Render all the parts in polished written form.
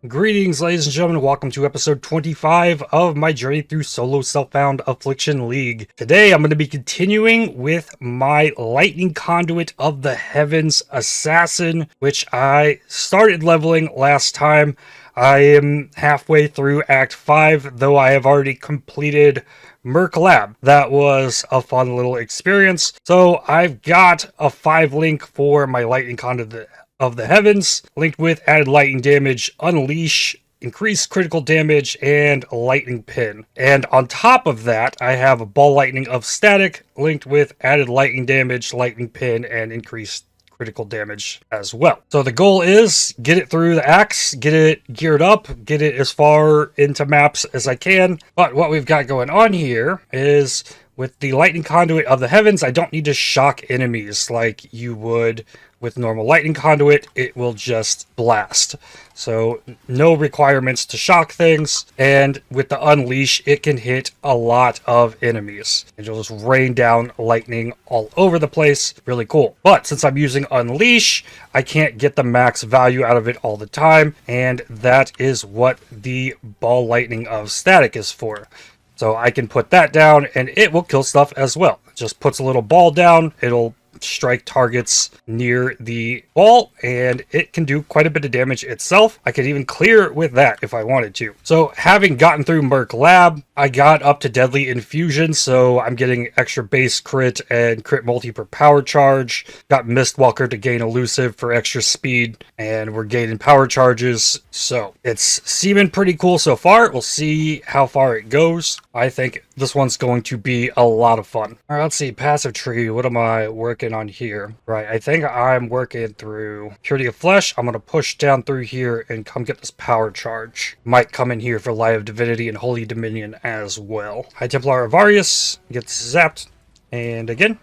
Greetings, ladies and gentlemen. Welcome to episode 25 of my journey through solo self-found Affliction League. Today, I'm going to be continuing with my Lightning Conduit of the Heavens Assassin, which I started leveling last time. I am halfway through Act 5, though I have already completed Merc Lab. That was a fun little experience. So I've got a 5 link for my Lightning Conduit of the Heavens, linked with added lightning damage, unleash, increased critical damage, and lightning pin. And on top of that, I have a ball lightning of static, linked with added lightning damage, lightning pin, and increased critical damage as well. So the goal is get it through the axe, get it geared up, get it as far into maps as I can. But what we've got going on here is with the Lightning Conduit of the Heavens, I don't need to shock enemies like you would with normal Lightning Conduit. It will just blast. So no requirements to shock things. And with the Unleash, it can hit a lot of enemies. It'll just rain down lightning all over the place. Really cool. But since I'm using Unleash, I can't get the max value out of it all the time. And that is what the Ball Lightning of Static is for. So I can put that down and it will kill stuff as well. It just puts a little ball down. It'll strike targets near the ball and it can do quite a bit of damage itself. I could even clear it with that if I wanted to. So having gotten through Merc Lab, I got up to Deadly Infusion, so I'm getting extra base crit and crit multi per power charge. Got Mistwalker to gain elusive for extra speed, and we're gaining power charges. So it's seeming pretty cool so far. We'll see how far it goes. I think this one's going to be a lot of fun. All right, let's see. Passive tree. What am I working on here? Right, I think I'm working through Purity of Flesh. I'm going to push down through here and come get this power charge. Might come in here for Light of Divinity and Holy Dominion as well. High Templar Avarius gets zapped. And again,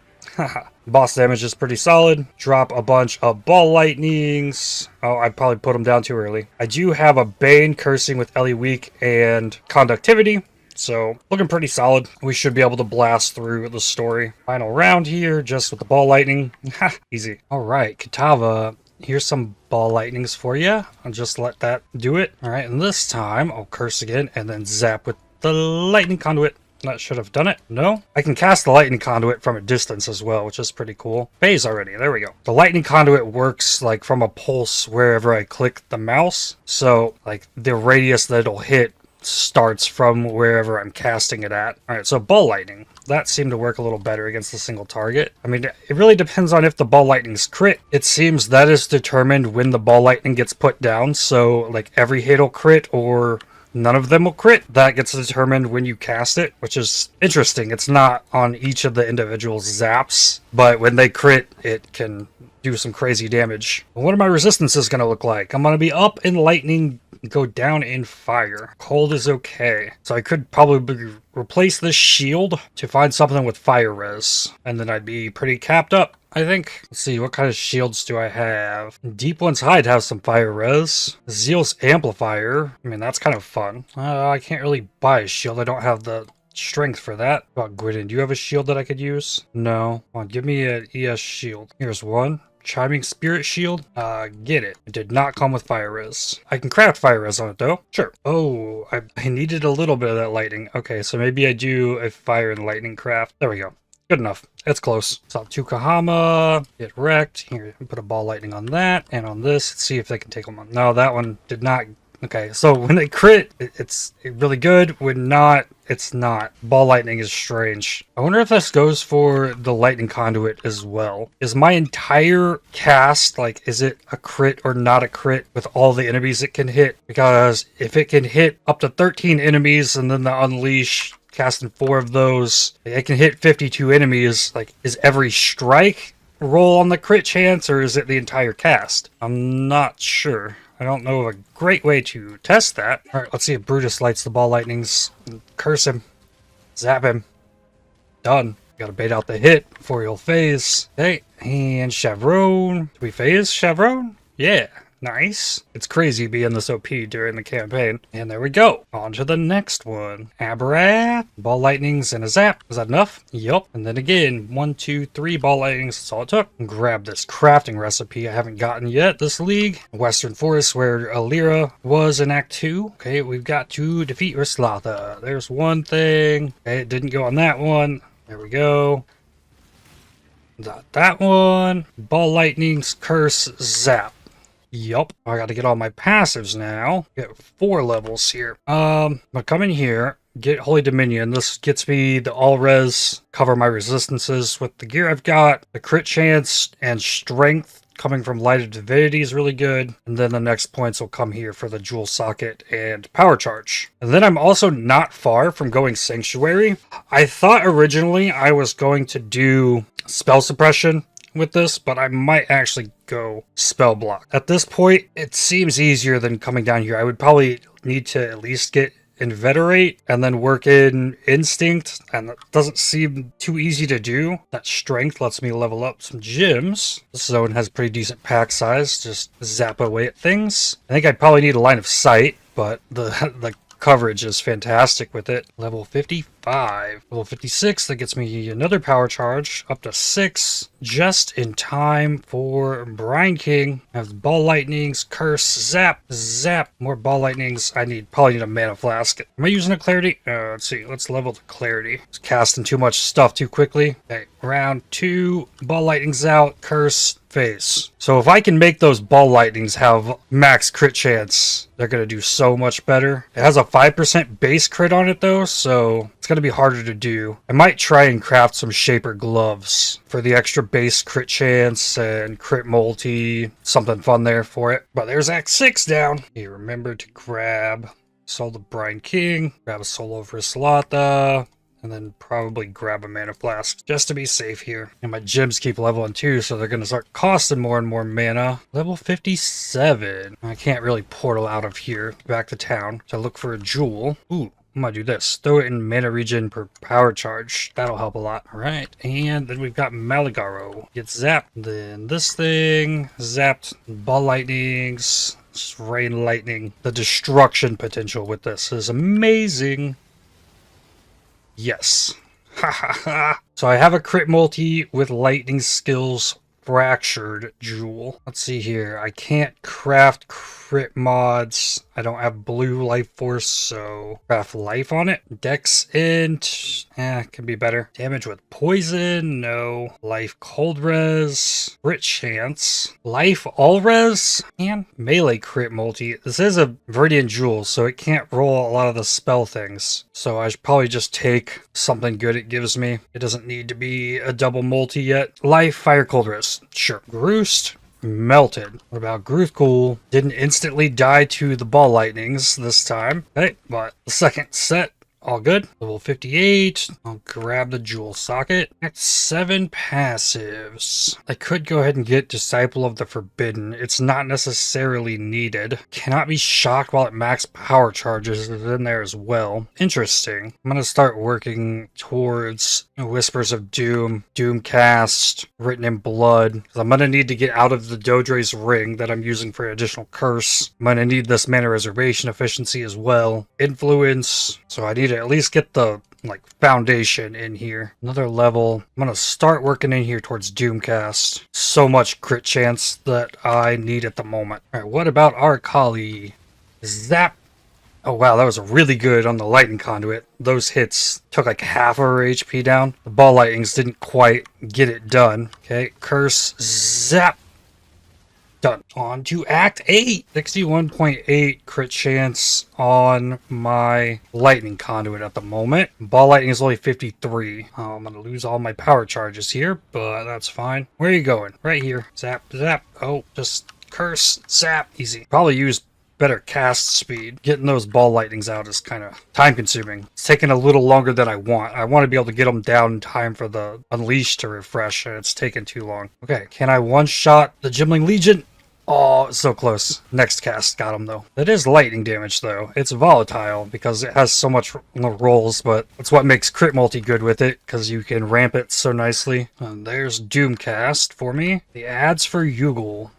boss damage is pretty solid. Drop a bunch of ball lightnings. Oh, I probably put them down too early. I do have a Bane cursing with Ellie Weak and Conductivity. So, looking pretty solid. We should be able to blast through the story. Final round here, just with the ball lightning. Ha, easy. Alright, Katava, here's some ball lightnings for you. I'll just let that do it. Alright, and this time, I'll curse again and then zap with the lightning conduit. That should have done it. No? I can cast the lightning conduit from a distance as well, which is pretty cool. Phase already. There we go. The lightning conduit works like from a pulse wherever I click the mouse. So, like, the radius that it'll hit starts from wherever I'm casting it at. Alright, so ball lightning. That seemed to work a little better against a single target. I mean, it really depends on if the ball lightning's crit. It seems that is determined when the ball lightning gets put down. So, like, every hit will crit or none of them will crit. That gets determined when you cast it, which is interesting. It's not on each of the individual zaps, but when they crit, it can do some crazy damage. What are my resistances going to look like? I'm going to be up in lightning, go down in fire. Cold is okay. So I could probably replace this shield to find something with fire res, and then I'd be pretty capped up, I think. Let's see, what kind of shields do I have? Deep One's Hide has some fire res. Zeal's Amplifier, I mean, that's kind of fun. I can't really buy a shield. I don't have the strength for that. What about Gwydin? Do you have a shield that I could use? No. Come on, give me an ES shield. Here's one. Chiming Spirit Shield? Get it. It did not come with fire res. I can craft fire res on it though. Sure. Oh, I needed a little bit of that lightning. Okay, so maybe I do a fire and lightning craft. There we go. Good enough. It's close. So to Kahama, get wrecked. Here, put a ball lightning on that and on this. Let's see if they can take them on. No, that one did not. Okay, so when they crit, it's really good. When not, it's not. Ball lightning is strange. I wonder if this goes for the lightning conduit as well. Is my entire cast, like, is it a crit or not a crit with all the enemies it can hit? Because if it can hit up to 13 enemies and then the Unleash, casting 4 of those, it can hit 52 enemies. Like, is every strike roll on the crit chance, or is it the entire cast? I'm not sure. I don't know of a great way to test that. Alright, let's see if Brutus lights the ball lightnings. Curse him. Zap him. Done. Gotta bait out the hit before he'll phase. Okay, and Chavron. Do we phase Chavron? Yeah. Nice. It's crazy being this OP during the campaign. And there we go. On to the next one. Aberrath. Ball lightnings and a zap. Is that enough? Yup. And then again, 1, 2, 3 ball lightnings. That's all it took. Grab this crafting recipe I haven't gotten yet this league. Western Forest, where Alira was in Act 2. Okay, we've got to defeat Rislatha. There's one thing. Okay, it didn't go on that one. There we go. Got that one. Ball lightnings, curse, zap. Yup. I got to get all my passives now. Get 4 levels here. I'll come in here, get Holy Dominion. This gets me the all res, cover my resistances with the gear I've got. The crit chance and strength coming from Light of Divinity is really good. And then the next points will come here for the Jewel Socket and Power Charge. And then I'm also not far from going Sanctuary. I thought originally I was going to do Spell Suppression with this, but I might actually go Spell Block. At this point, it seems easier than coming down here. I would probably need to at least get Inveterate and then work in Instinct, and that doesn't seem too easy to do. That Strength lets me level up some gems. This zone has pretty decent pack size, just zap away at things. I think I'd probably need a line of sight, but the coverage is fantastic with it. Level 55. Level 56, that gets me another power charge, up to 6, just in time for Brine King. I have ball lightnings, curse, zap, zap. More ball lightnings. Probably need a mana flask. Am I using a clarity? Let's see. Let's level the clarity. It's casting too much stuff too quickly. Okay, round 2, ball lightnings out, curse, phase. So if I can make those ball lightnings have max crit chance, they're going to do so much better. It has a 5% base crit on it though, so it's going to be harder to do. I might try and craft some Shaper gloves for the extra base crit chance and crit multi. Something fun there for it. But there's Act 6 down. You remember to grab Soul of Brine King, grab a Soul of Rislatha, and then probably grab a mana flask just to be safe here. And my gems keep leveling too, so they're going to start costing more and more mana. Level 57. I can't really portal out of here back to town. So look for a jewel. Ooh. I'm gonna do this. Throw it in mana regen per power charge. That'll help a lot. Alright. And then we've got Malagaro. Get zapped. Then this thing. Zapped. Ball lightnings. Just rain lightning. The destruction potential with this is amazing. Yes. Ha ha ha. So I have a crit multi with lightning skills fractured jewel. Let's see here. I can't craft crit mods. I don't have blue life force, so craft life on it. Dex int. Can be better. Damage with poison. No. Life cold res. Crit chance. Life all res. And melee crit multi. This is a Viridian jewel, so it can't roll a lot of the spell things. So I should probably just take something good it gives me. It doesn't need to be a double multi yet. Life, fire, cold res. Sure. Roost. Melted. What about Groovcool? Didn't instantly die to the ball lightnings this time. Okay, but the second set, all good. Level 58. I'll grab the jewel socket. Next 7 passives. I could go ahead and get Disciple of the Forbidden. It's not necessarily needed. Cannot be shocked while at max power charges is in there as well. Interesting. I'm gonna start working towards Whispers of Doom, Doomcast, Written in Blood. I'm gonna need to get out of the Dodre's Ring that I'm using for additional curse. I'm gonna need this mana reservation efficiency as well. Influence. So I need to at least get the foundation in here. Another level. I'm gonna start working in here towards Doomcast. So much crit chance that I need at the moment. Alright, what about our Kali? Zap. Oh wow, that was really good on the lightning conduit. Those hits took like half of her HP down. The ball lightnings didn't quite get it done. Okay, curse, zap. Done. On to Act 8. 61.8 crit chance on my lightning conduit at the moment. Ball lightning is only 53. I'm going to lose all my power charges here, but that's fine. Where are you going? Right here. Zap, zap. Oh, just curse, zap. Easy. Probably use better cast speed. Getting those ball lightnings out is kind of time consuming. It's taking a little longer than I want. I want to be able to get them down in time for the Unleash to refresh, and it's taking too long. Okay, can I one-shot the Gimling Legion? Oh, so close. Next cast got him though. It is lightning damage though. It's volatile because it has so much rolls, but that's what makes crit multi good with it, because you can ramp it so nicely. And there's Doomcast for me. The ads for Yugal.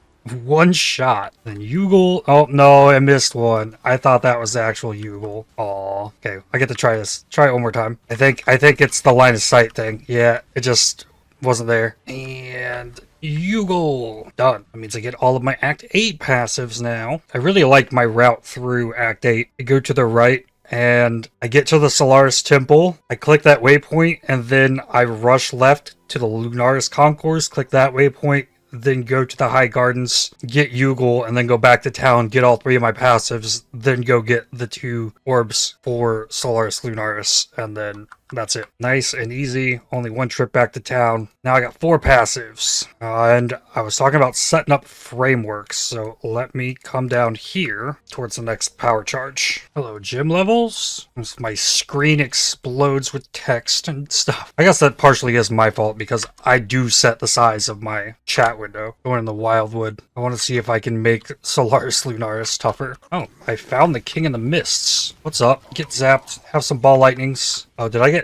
One shot. Then Yugle. Oh, no, I missed one. I thought that was the actual Yugle. Aw. Okay, I get to try this. Try it one more time. I think it's the line of sight thing. Yeah, it just wasn't there. And Yugle. Done. That means I get all of my Act 8 passives now. I really like my route through Act 8. I go to the right, and I get to the Solaris Temple. I click that waypoint, and then I rush left to the Lunaris Concourse, click that waypoint, then go to the High Gardens, get Yugle, and then go back to town, get all 3 of my passives, then go get the 2 orbs for Solaris Lunaris, and then that's it. Nice and easy. Only 1 trip back to town. Now I got 4 passives. And I was talking about setting up frameworks, so let me come down here towards the next power charge. Hello, gym levels. My screen explodes with text and stuff. I guess that partially is my fault because I do set the size of my chat window. Going in the Wildwood. I want to see if I can make Solaris Lunaris tougher. Oh, I found the King in the Mists. What's up? Get zapped. Have some ball lightnings. Oh, did I get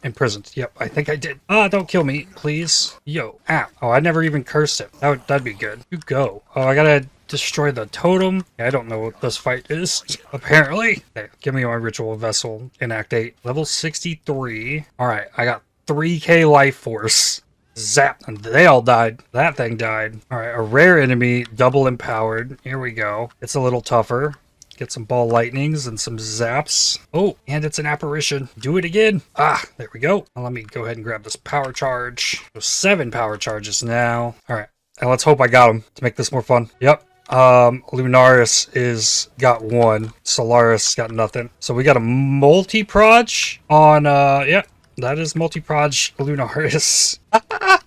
imprisoned? Yep, I think I did. Don't kill me, please. Yo, ow. Oh, I never even cursed him. That'd be good. You go. Oh, I gotta destroy the totem. I don't know what this fight is, apparently. Okay, give me my ritual vessel in Act 8. Level 63. Alright, I got 3k life force. Zap, and they all died. That thing died. Alright, a rare enemy, double empowered. Here we go. It's a little tougher. Get some ball lightnings and some zaps. Oh, and it's an apparition. Do it again. There we go. Now let me go ahead and grab this power charge. So 7 power charges now. All right, and let's hope I got them to make this more fun. Yep. Lunaris is got 1. Solaris got nothing. So we got a multi-proj on, yep. That is multi-proj Lunaris.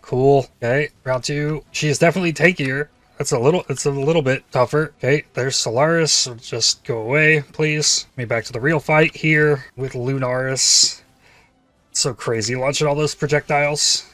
Cool. Okay, round 2. She is definitely tankier. It's a little bit tougher. Okay, there's Solaris. So just go away, please. Let me back to the real fight here with Lunaris. It's so crazy launching all those projectiles.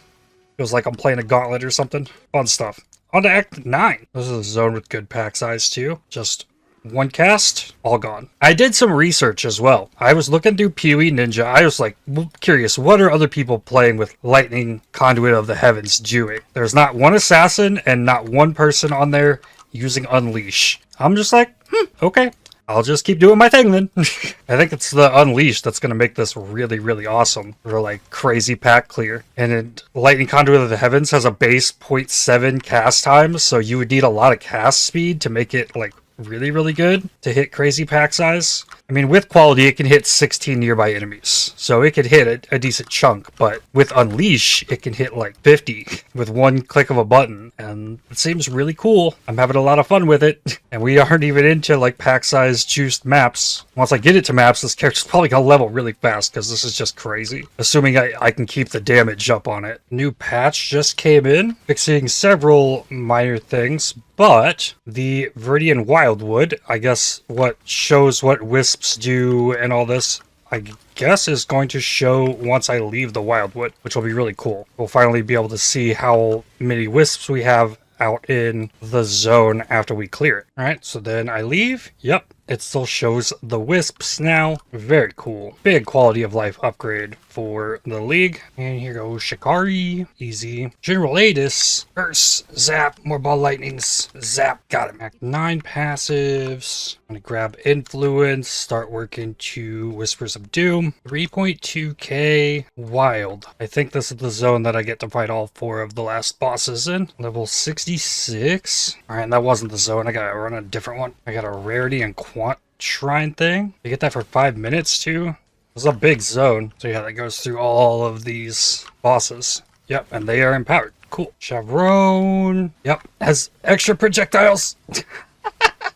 Feels like I'm playing a gauntlet or something. Fun stuff. On to Act 9. This is a zone with good pack size too. Just 1 cast, all gone. I did some research as well. I was looking through PoE Ninja. I was like curious, what are other people playing with Lightning Conduit of the Heavens doing? There's not 1 assassin and not 1 person on there using Unleash. I'm just like, okay. I'll just keep doing my thing then. I think it's the Unleash that's going to make this really, really awesome for like crazy pack clear. And Lightning Conduit of the Heavens has a base 0.7 cast time, so you would need a lot of cast speed to make it like really, really good to hit crazy pack size. I mean, with quality, it can hit 16 nearby enemies. So it could hit a decent chunk, but with Unleash, it can hit like 50 with 1 click of a button. And it seems really cool. I'm having a lot of fun with it. And we aren't even into like pack size juiced maps. Once I get it to maps, this character's probably gonna level really fast because this is just crazy. Assuming I can keep the damage up on it. New patch just came in, fixing several minor things. But the Viridian Wildwood, I guess what shows what wisps do and all this, I guess is going to show once I leave the Wildwood, which will be really cool. We'll finally be able to see how many wisps we have out in the zone after we clear it. All right, so then I leave. Yep, it still shows the wisps now. Very cool. Big quality of life upgrade for the league. And here goes Shikari. Easy. General Adis. Curse. Zap. More ball lightnings. Zap. Got him. Act 9 passives. I'm gonna grab Influence. Start working to Whispers of Doom. 3.2k. Wild. I think this is the zone that I get to fight all 4 of the last bosses in. Level 66. Alright, that wasn't the zone. I gotta run a different one. I got a Rarity and Quant Shrine thing. You get that for 5 minutes too. It's a big zone. So yeah, that goes through all of these bosses. Yep, and they are empowered. Cool. Chavron. Yep, has extra projectiles.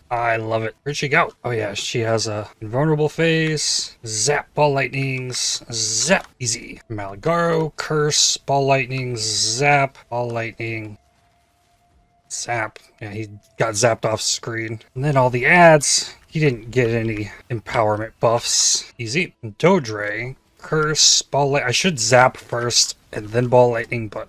I love it. Where'd she go? Oh yeah, she has a invulnerable face. Zap, ball lightnings. Zap, easy. Malgaro, curse, ball lightnings. Zap, ball lightning. Zap. Yeah, he got zapped off screen. And then all the ads. He didn't get any empowerment buffs. Easy. Dodre, curse, ball light. I should zap first and then ball lightning, but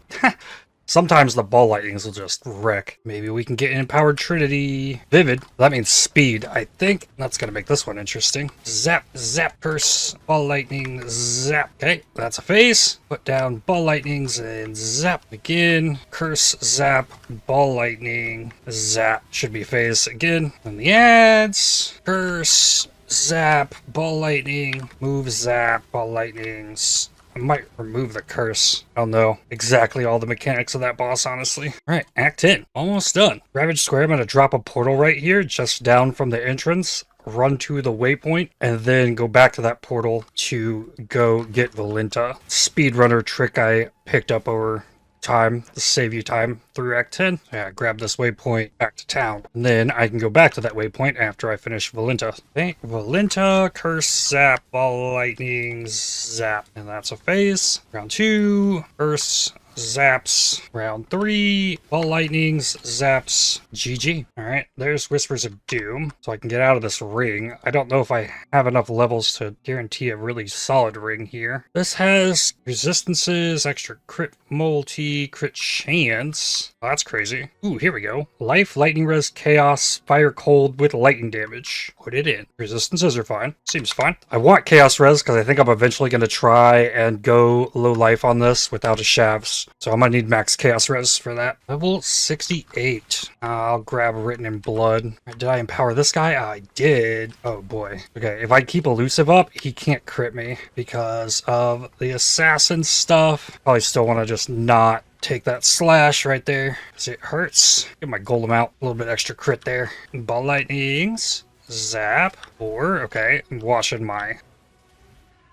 Sometimes the ball lightnings will just wreck. Maybe we can get an Empowered Trinity. Vivid. That means speed. I think that's going to make this one interesting. Zap, zap, curse, ball lightning, zap. Okay, that's a phase. Put down ball lightnings and zap again. Curse, zap, ball lightning, zap. Should be phase again. And the ads. Curse, zap, ball lightning, move, zap, ball lightnings. I might remove the curse. I don't know exactly all the mechanics of that boss, honestly. All right, Act 10. Almost done. Ravage Square, I'm going to drop a portal right here, just down from the entrance. Run to the waypoint, and then go back to that portal to go get Valinta. Speedrunner trick I picked up over time to save you time through Act 10. Yeah, grab this waypoint, back to town. And then I can go back to that waypoint after I finish Valinta. Okay, Valinta, curse, zap, ball lightning, zap. And that's a phase. Round 2, curse, zaps. Round 3, ball lightnings, zaps, GG. Alright, there's Whispers of Doom, so I can get out of this ring. I don't know if I have enough levels to guarantee a really solid ring here. This has resistances, extra crit multi, crit chance. Oh, that's crazy. Ooh, here we go. Life, lightning res, chaos, fire cold with lightning damage. Put it in. Resistances are fine. Seems fine. I want chaos res because I think I'm eventually going to try and go low life on this without a shavs. So I'm going to need max chaos res for that. Level 68. I'll grab Written in Blood. Did I empower this guy? I did. Oh boy. Okay, if I keep elusive up, he can't crit me because of the assassin stuff. Probably still want to just not take that slash right there because it hurts. Get my golem out. A little bit extra crit there. Ball lightnings. Zap. Or, okay, I'm washing my...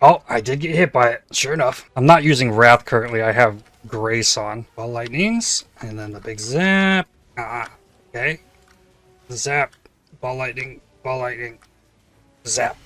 Oh, I did get hit by it. Sure enough. I'm not using Wrath currently. I have Grace on. Ball lightnings. And then the big zap. Okay. Zap. Ball lightning. Ball lightning. Zap.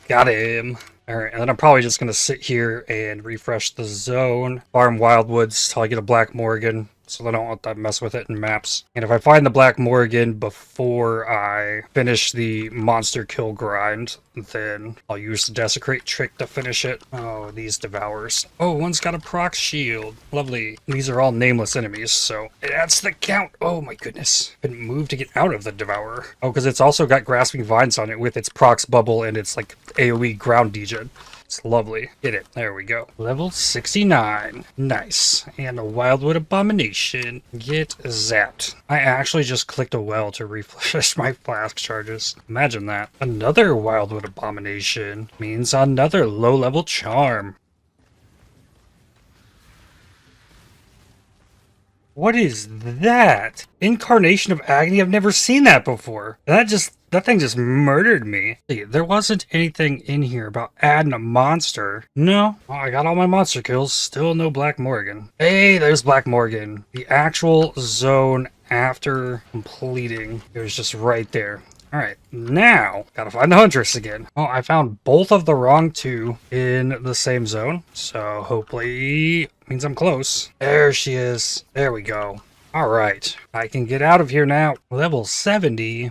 Got him. Alright, and then I'm probably just going to sit here and refresh the zone. Farm Wildwoods till I get a Black Morgan. So I don't want to mess with it in maps. And if I find the Black Morgan before I finish the monster kill grind, then I'll use the Desecrate trick to finish it. Oh, these Devours. Oh, one's got a proc shield. Lovely. These are all nameless enemies, so it adds to the count. Oh my goodness. Couldn't move to get out of the Devourer. Oh, because it's also got Grasping Vines on it with its procs bubble and its like AoE ground degen. It's lovely. Get it. There we go. Level 69. Nice. And a Wildwood Abomination. Get zapped. I actually just clicked a well to refresh my flask charges. Imagine that. Another Wildwood Abomination means another low-level charm. What is that? Incarnation of Agony? I've never seen that before. That thing just murdered me. There wasn't anything in here about adding a monster. No. Oh, I got all my monster kills. Still no Black Morgan. Hey, there's Black Morgan. The actual zone after completing. It was just right there. Alright, now, gotta find the Huntress again. Oh, I found both of the wrong two in the same zone. So hopefully means I'm close. There she is. There we go. Alright, I can get out of here now. Level 70.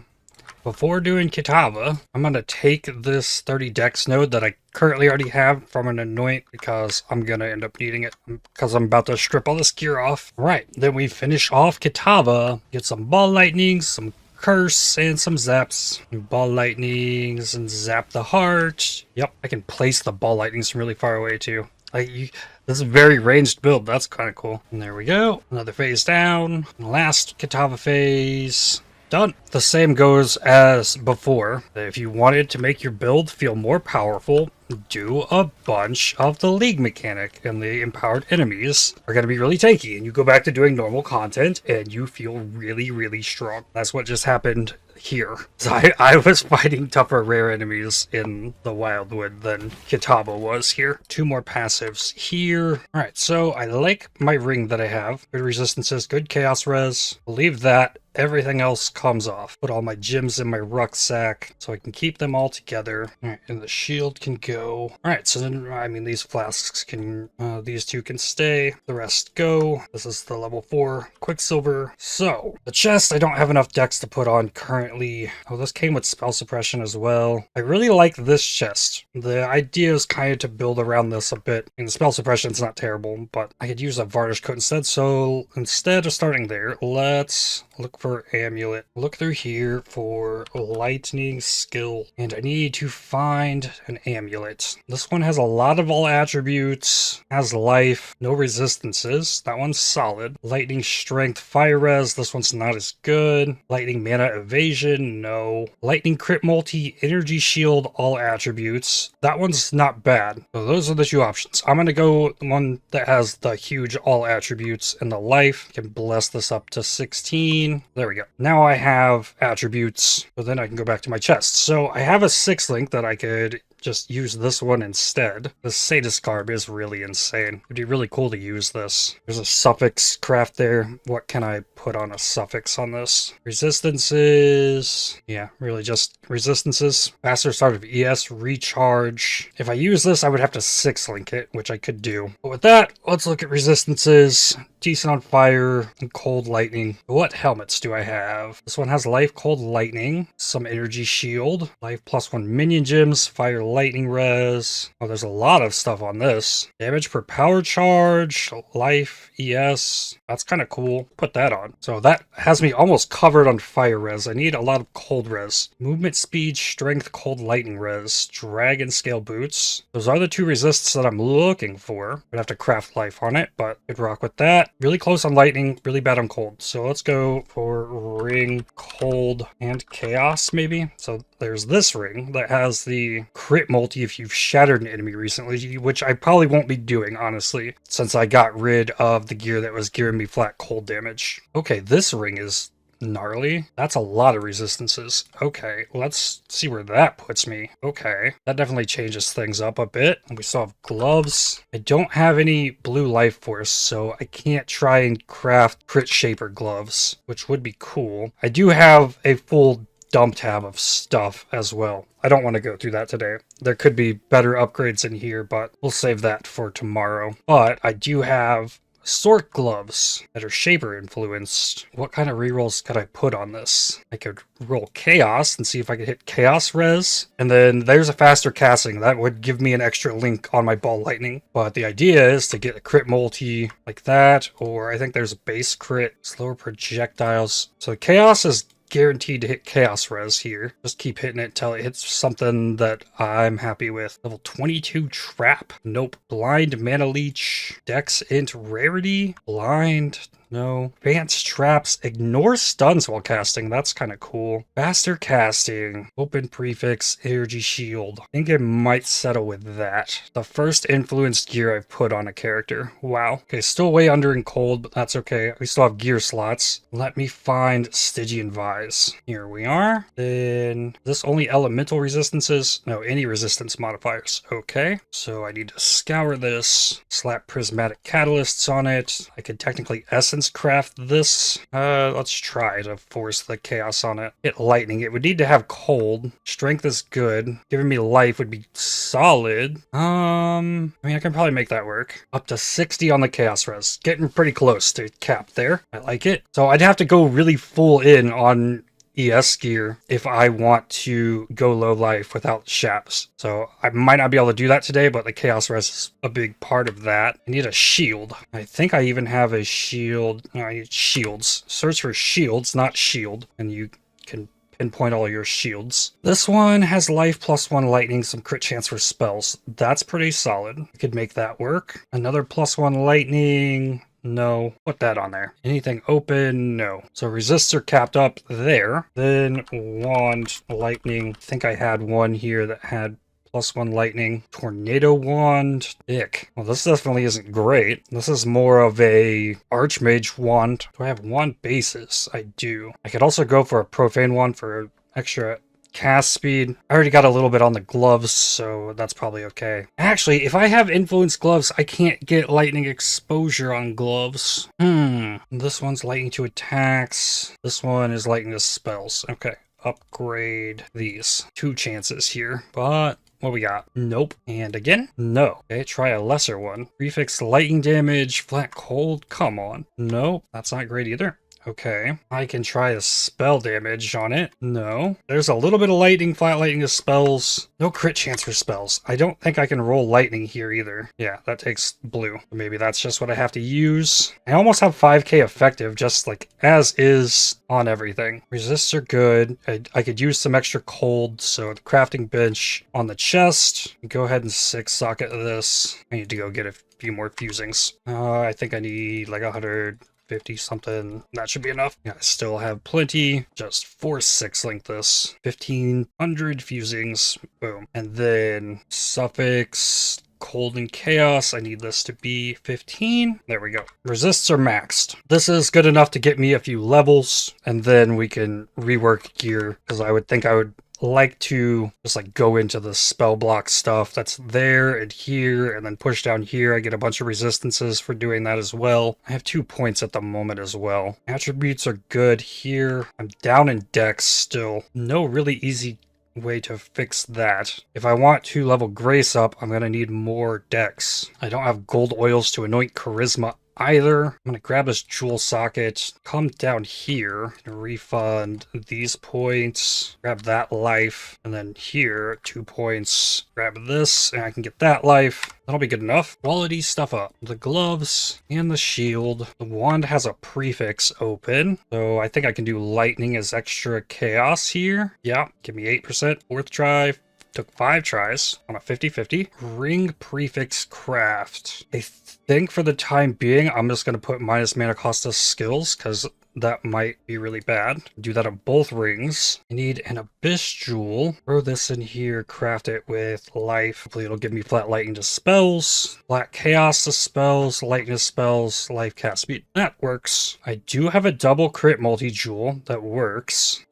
Before doing Kitava, I'm going to take this 30 dex node that I currently already have from an anoint because I'm going to end up needing it because I'm about to strip all this gear off. Alright, then we finish off Kitava, get some ball lightnings, some curse, and some zaps. Ball lightnings and zap the heart. Yep, I can place the ball lightnings from really far away too. This is a very ranged build. That's kind of cool. And there we go. Another phase down. Last Kitava phase. Done. The same goes as before. If you wanted to make your build feel more powerful, do a bunch of the League mechanic, and the empowered enemies are going to be really tanky, and you go back to doing normal content, and you feel really, really strong. That's what just happened here. So I was fighting tougher rare enemies in the Wildwood than Kitava was here. 2 more passives here. Alright, so I like my ring that I have. Good resistances, good chaos res. I'll leave that everything else comes off. Put all my gems in my rucksack so I can keep them all together. All right, and the shield can go. All right, so then, I mean, these flasks can, these two can stay. The rest go. This is the level 4 Quicksilver. So, the chest, I don't have enough decks to put on currently. Oh, this came with spell suppression as well. I really like this chest. The idea is kind of to build around this a bit. And the spell suppression's not terrible, but I could use a varnish coat instead. So, instead of starting there, let's look for amulet. Look through here for lightning skill. And I need to find an amulet. This one has a lot of all attributes, has life, no resistances. That one's solid. Lightning strength, fire res. This one's not as good. Lightning mana evasion, no. Lightning crit multi, energy shield, all attributes. That one's not bad. So those are the two options. I'm gonna go the one that has the huge all attributes and the life. I can bless this up to 16. There we go. Now I have attributes, so then I can go back to my chest. So I have a 6 link that I could just use this one instead. The Sadist Garb is really insane. It'd be really cool to use this. There's a suffix craft there. What can I put on a suffix on this? Resistances. Yeah, really just resistances. Faster start of ES, recharge. If I use this, I would have to 6 link it, which I could do. But with that, let's look at resistances. Decent on fire and cold lightning. What helmets do I have? This one has life, cold lightning, some energy shield, life +1 minion gems, fire lightning res. Oh, there's a lot of stuff on this. Damage per power charge, life, ES. That's kind of cool. Put that on. So that has me almost covered on fire res. I need a lot of cold res. Movement speed, strength, cold lightning res, dragon scale boots. Those are the 2 resists that I'm looking for. I'd have to craft life on it, but I'd rock with that. Really close on lightning, really bad on cold. So let's go for ring, cold, and chaos maybe. So there's this ring that has the crit multi if you've shattered an enemy recently, which I probably won't be doing, honestly, since I got rid of the gear that was giving me flat cold damage. Okay, this ring is gnarly. That's a lot of resistances. Okay, let's see where that puts me. Okay, that definitely changes things up a bit. We still have gloves. I don't have any blue life force, so I can't try and craft crit shaper gloves, which would be cool. I do have a full dump tab of stuff as well. I don't want to go through that today. There could be better upgrades in here, but we'll save that for tomorrow. But I do have Sork gloves that are shaper influenced. What kind of rerolls could I put on this? I could roll chaos and see if I could hit chaos res. And then there's a faster casting. That would give me an extra link on my ball lightning. But the idea is to get a crit multi like that, or I think there's a base crit, slower projectiles. So chaos is guaranteed to hit chaos res here. Just keep hitting it until it hits something that I'm happy with. Level 22 trap. Nope. Blind mana leech. Dex int rarity. Blind. No. Advanced traps. Ignore stuns while casting. That's kind of cool. Faster casting. Open prefix. Energy shield. I think I might settle with that. The first influenced gear I've put on a character. Wow. Okay, still way under in cold, but that's okay. We still have gear slots. Let me find Stygian Vise. Here we are. Then, is this only elemental resistances? No, any resistance modifiers. Okay. So I need to scour this. Slap prismatic catalysts on it. I could technically essence craft this. Let's try to force the chaos on it. Hit lightning. It would need to have cold. Strength is good. Giving me life would be solid. I mean, I can probably make that work. Up to 60 on the chaos res. Getting pretty close to cap there. I like it. So I'd have to go really full in on ES gear if I want to go low life without shaps. So I might not be able to do that today, but the chaos res is a big part of that. I need a shield. I think I even have a shield. No, I need shields. Search for shields, not shield, and you can pinpoint all your shields. This one has life +1 lightning, some crit chance for spells. That's pretty solid. I could make that work. Another +1 lightning. No. Put that on there. Anything open? No. So resists are capped up there. Then wand, lightning. I think I had one here that had +1 lightning. Tornado wand. Ick. Well, this definitely isn't great. This is more of a archmage wand. Do I have wand bases? I do. I could also go for a profane wand for extra cast speed. I already got a little bit on the gloves, so that's probably okay. Actually, if I have influence gloves, I can't get lightning exposure on gloves. This one's lightning to attacks. This one is lightning to spells. Okay, upgrade these. 2 chances here, but what we got? Nope. And again? No. Okay, try a lesser one. Prefix lightning damage, flat cold. Come on. Nope, that's not great either. Okay, I can try a spell damage on it. No. There's a little bit of lightning, flat lightning to spells. No crit chance for spells. I don't think I can roll lightning here either. Yeah, that takes blue. Maybe that's just what I have to use. I almost have 5k effective, just like as is on everything. Resists are good. I could use some extra cold, so the crafting bench on the chest. Go ahead and 6-socket this. I need to go get a few more fusings. I think I need like 150 something. That should be enough. Yeah, I still have plenty. Just 4-6 link this. 1500 fusings. Boom. And then suffix cold and chaos. I need this to be 15. There we go. Resists are maxed. This is good enough to get me a few levels, and then we can rework gear, because I would think I would like to just like go into the spell block stuff that's there and here, and then push down here. I get a bunch of resistances for doing that as well. I have 2 points at the moment as well. Attributes are good here. I'm down in dex still. No really easy way to fix that. If I want to level grace up, I'm gonna need more dex. I don't have gold oils to anoint charisma either. I'm gonna grab this jewel socket, come down here, and refund these points, grab that life, and then here, 2 points, grab this, and I can get that life. That'll be good enough. Quality stuff up. The gloves and the shield. The wand has a prefix open, so I think I can do lightning as extra chaos here. Yeah, give me 8%. 4th try. Took 5 tries on a 50-50. Ring prefix craft. I think for the time being, I'm just going to put minus mana cost of skills, because that might be really bad. Do that on both rings. I need an abyss jewel. Throw this in here, craft it with life. Hopefully it'll give me flat lightning to spells, flat chaos to spells, lightning to spells, life cast speed. That works. I do have a double crit multi-jewel that works.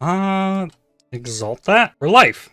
Exalt that for life.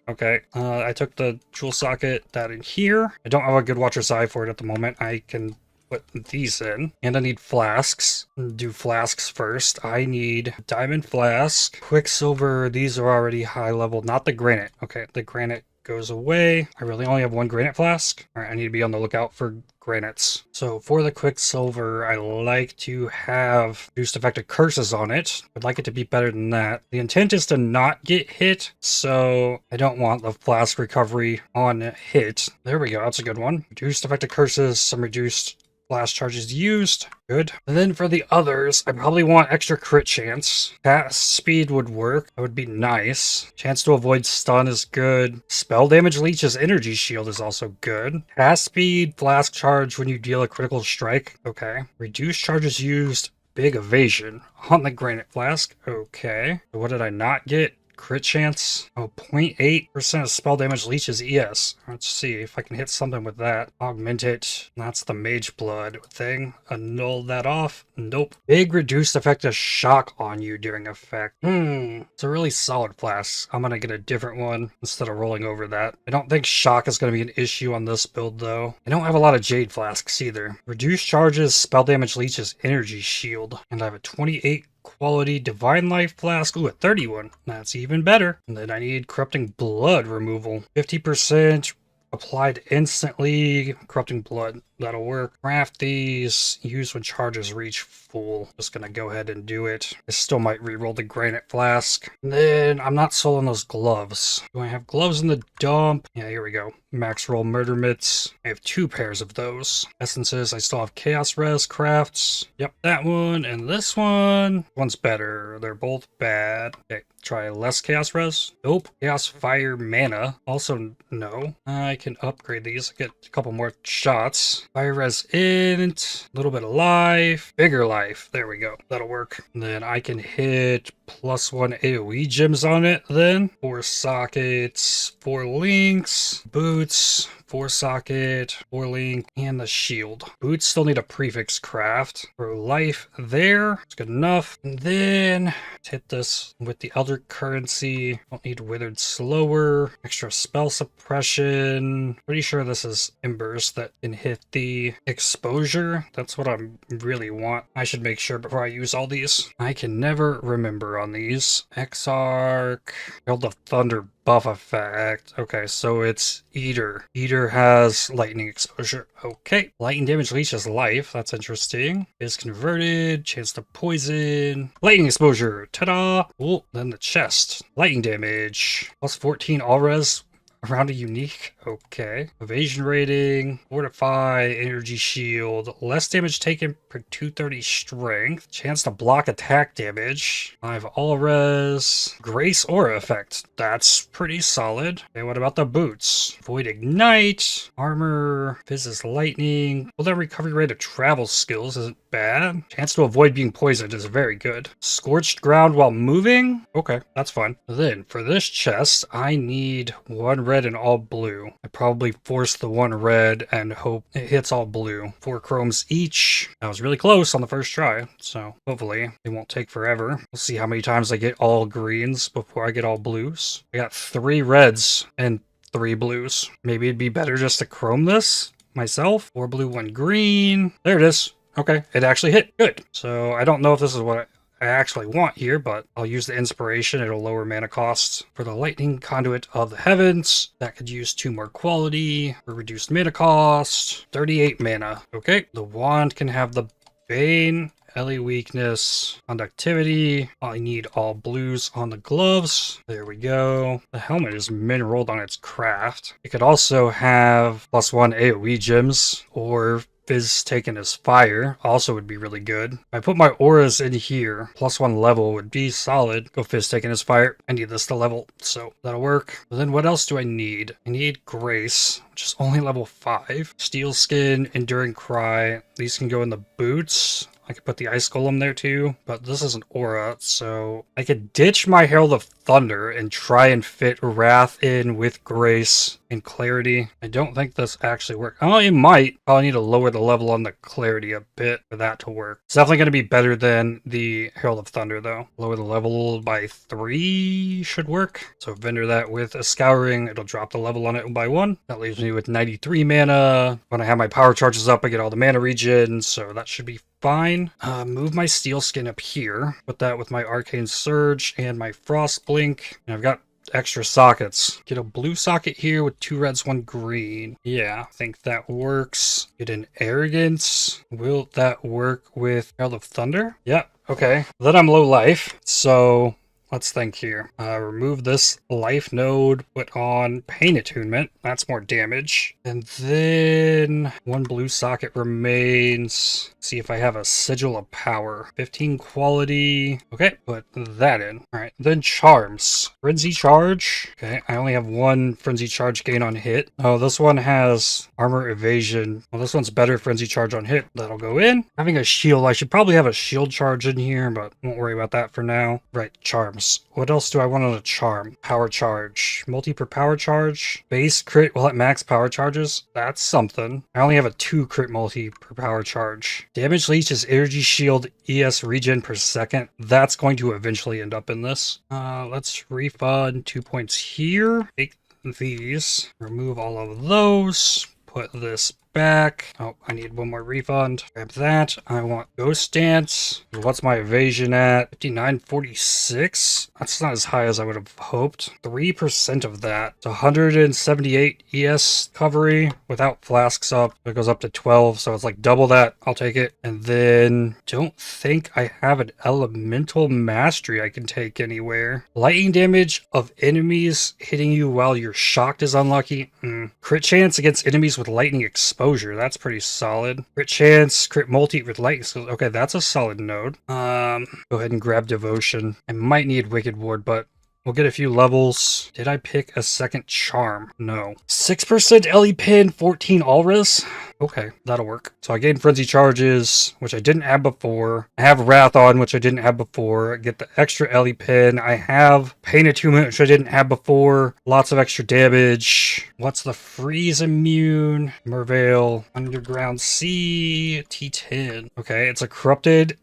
Okay, I took the jewel socket, that in here. I don't have a good Watcher's Eye for it at the moment. I can put these in. And I need flasks. Do flasks first. I need diamond flask, quicksilver. These are already high level, not the granite. Okay, the granite goes away. I really only have 1 granite flask. All right, I need to be on the lookout for granites. So for the quicksilver, I like to have reduced effective curses on it. I'd like it to be better than that. The intent is to not get hit, so I don't want the flask recovery on hit. There we go, that's a good one. Reduced effective curses, some reduced blast charges used. Good. And then for the others, I probably want extra crit chance. Cast speed would work. That would be nice. Chance to avoid stun is good. Spell damage leeches energy shield is also good. Cast speed, flask charge when you deal a critical strike. Okay. Reduced charges used. Big evasion on the granite flask. Okay. What did I not get? Crit chance. Oh, 0.8% of spell damage leeches ES. Let's see if I can hit something with that. Augment it. That's the mage blood thing. Annul that off. Nope. Big reduced effect of shock on you during effect. It's a really solid flask. I'm gonna get a different one instead of rolling over that. I don't think shock is gonna be an issue on this build though. I don't have a lot of jade flasks either. Reduced charges, spell damage leeches, energy shield. And I have a 28 quality divine life flask. Ooh, a 31. That's even better. And then I need corrupting blood removal. 50% applied instantly. Corrupting blood. That'll work. Craft these. Use when charges reach full. Just gonna go ahead and do it. I still might reroll the granite flask. And then I'm not sold on those gloves. Do I have gloves in the dump? Yeah, here we go. Max roll murder mitts. I have 2 pairs of those. Essences, I still have chaos res crafts. Yep, that one and this one. One's better. They're both bad. Okay, try less chaos res. Nope. Chaos fire mana. Also no. I can upgrade these. Get a couple more shots. Fire res int, a little bit of life, bigger life. There we go. That'll work. And then I can hit +1 AoE gems on it then. 4 sockets, 4 links, boots, 4 socket, 4 link, and the shield. Boots still need a prefix craft. Throw life there. It's good enough. And then let's hit this with the Elder Currency. Don't need Withered Slower. Extra spell suppression. Pretty sure this is Embers that can hit the exposure. That's what I really want. I should make sure before I use all these. I can never remember on these. Exarch. Herald of Thunder buff effect. Okay, so it's Eater. Eater has lightning exposure. Okay. Lightning damage leeches life. That's interesting. Is converted. Chance to poison. Lightning exposure. Ta-da! Cool. Then the chest. Lightning damage. +14 all res. Around a unique. Okay. Evasion rating. Fortify. Energy shield. Less damage taken per 230 strength. Chance to block attack damage. 5 all res. Grace aura effect. That's pretty solid. Okay, what about the boots? Void ignite. Armor. Fizzes lightning. Well, that recovery rate of travel skills isn't bad. Chance to avoid being poisoned is very good. Scorched ground while moving. Okay, that's fine. Then for this chest, I need 1 red and all blue. I probably force the 1 red and hope it hits all blue. 4 chromes each. That was really close on the first try, so hopefully it won't take forever. We'll see how many times I get all greens before I get all blues. I got 3 reds and 3 blues. Maybe it'd be better just to chrome this myself. 4 blue, 1 green. There it is. Okay, it actually hit. Good. So I don't know if this is what I actually want here, but I'll use the inspiration. It'll lower mana costs. For the lightning conduit of the heavens, that could use 2 more quality for reduced mana cost. 38 mana. Okay, the wand can have the bane, LE weakness, conductivity. I need all blues on the gloves. There we go. The helmet is mineraled on its craft. It could also have +1 AoE gems, or Fizz taken as fire also would be really good. If I put my auras in here, +1 level would be solid. Go Fizz taken as fire. I need this to level, so that'll work. But then what else do I need? I need Grace, which is only level 5. Steel Skin, Enduring Cry. These can go in the boots. I could put the Ice Golem there too, but this is an aura, so I could ditch my Herald of Thunder and try and fit Wrath in with Grace and Clarity. I don't think this actually works. Oh, it might. Probably need to lower the level on the Clarity a bit for that to work. It's definitely going to be better than the Herald of Thunder, though. Lower the level by 3 should work. So vendor that with a Scouring. It'll drop the level on it by 1. That leaves me with 93 mana. When I have my power charges up, I get all the mana regen, so that should be fine. Move my Steel Skin up here. Put that with my Arcane Surge and my Frost Blink. And I've got extra sockets. Get a blue socket here with 2 reds, 1 green. Yeah, I think that works. Get an Arrogance. Will that work with Herald of Thunder? Yeah, okay. Then I'm low life, so let's think here. Remove this life node, put on Pain Attunement. That's more damage. And then 1 blue socket remains. See if I have a Sigil of Power. 15 quality. Okay, put that in. All right, then Charms. Frenzy Charge. Okay, I only have 1 Frenzy Charge gain on hit. Oh, this one has Armor Evasion. Well, this one's better Frenzy Charge on hit. That'll go in. Having a shield. I should probably have a shield charge in here, but won't worry about that for now. Right, Charms. What else do I want on a charm? Power charge. Multi per power charge. Base crit while at max power charges. That's something. I only have a 2 crit multi per power charge. Damage leech is energy shield ES regen per second. That's going to eventually end up in this. Let's refund 2 points here. Take these. Remove all of those. Put this back. Oh, I need 1 more refund. Grab that. I want Ghost Dance. What's my evasion at? 59.46? That's not as high as I would have hoped. 3% of that. It's 178 ES recovery without flasks up. It goes up to 12, so it's like double that. I'll take it. And then don't think I have an elemental mastery I can take anywhere. Lightning damage of enemies hitting you while you're shocked is unlucky. Crit chance against enemies with lightning exposure. That's pretty solid. Crit chance, crit multi with lightning skills. Okay, that's a solid node. Go ahead and grab Devotion. I might need Wicked Ward, but We'll get a few levels. Did I pick a second charm? No. 6% LE pin, 14 all res? Okay, that'll work. So I gain frenzy charges, which I didn't have before. I have wrath on, which I didn't have before. I get the extra LE pin. I have pain attunement, which I didn't have before. Lots of extra damage. What's the freeze immune? Merveil, underground sea, T10. Okay, it's a corrupted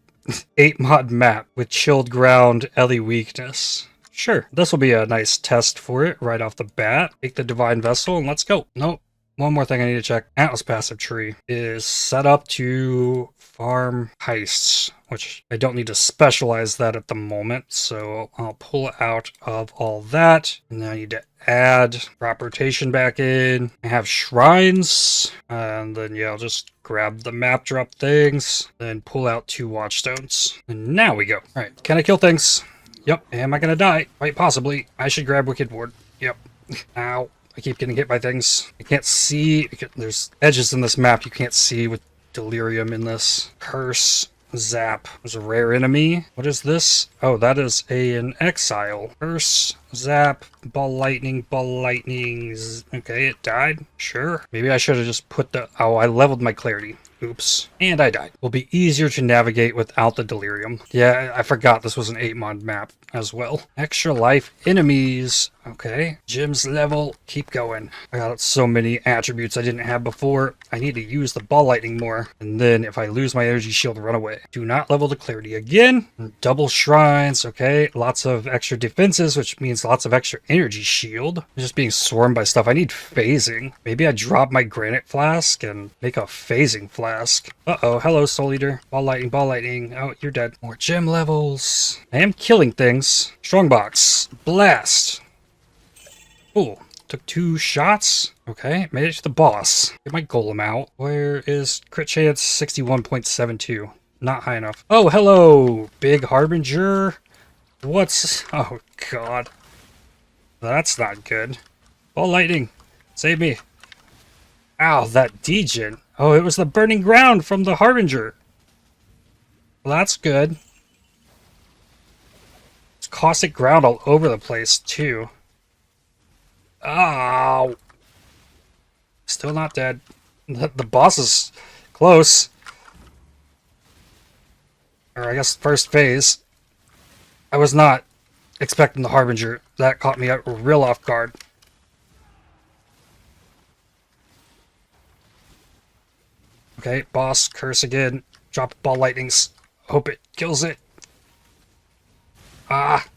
8 mod map with chilled ground LE weakness. Sure, this will be a nice test for it right off the bat. Take the divine vessel and let's go. Nope. One more thing I need to check. Atlas passive tree is set up to farm heists, which I don't need to specialize that at the moment. So I'll pull out of all that. And then I need to add crop rotation back in. I have shrines. And then, yeah, I'll just grab the map drop things. Then pull out 2 watchstones. And now we go. All right, can I kill things? Yep. Am I going to die? Quite possibly. I should grab Wicked Ward. Yep. Ow. I keep getting hit by things. I can't see. There's edges in this map you can't see with delirium in this. Curse. Zap. There's a rare enemy. What is this? Oh, that is an exile. Curse. Zap. Ball lightning. Ball lightning. Okay, it died. Sure. Maybe I should have just put the... Oh, I leveled my clarity. Oops. And I died. Will be easier to navigate without the delirium. Yeah, I forgot this was an 8 mod map as well. Extra life enemies. Okay. Gems level. Keep going. I got so many attributes I didn't have before. I need to use the ball lightning more. And then if I lose my energy shield, run away. Do not level the clarity again. Double shrines. Okay. Lots of extra defenses, which means lots of extra energy shield. I'm just being swarmed by stuff. I need phasing. Maybe I drop my granite flask and make a phasing flask. Uh-oh. Hello, Soul Eater. Ball lightning. Ball lightning. Oh, you're dead. More gem levels. I am killing things. Strongbox. Blast. Oh, took 2 shots. Okay, made it to the boss. Get my golem out. Where is crit chance? 61.72. Not high enough. Oh, hello, big harbinger. What's... Oh, God. That's not good. Ball lightning. Save me. Ow, that degen. Oh, it was the burning ground from the harbinger. Well, that's good. It's caustic ground all over the place, too. Oh, still not dead. The boss is close. Or I guess first phase. I was not expecting the Harbinger. That caught me real off guard. Okay, boss, curse again. Drop ball lightnings. Hope it kills it. Ah.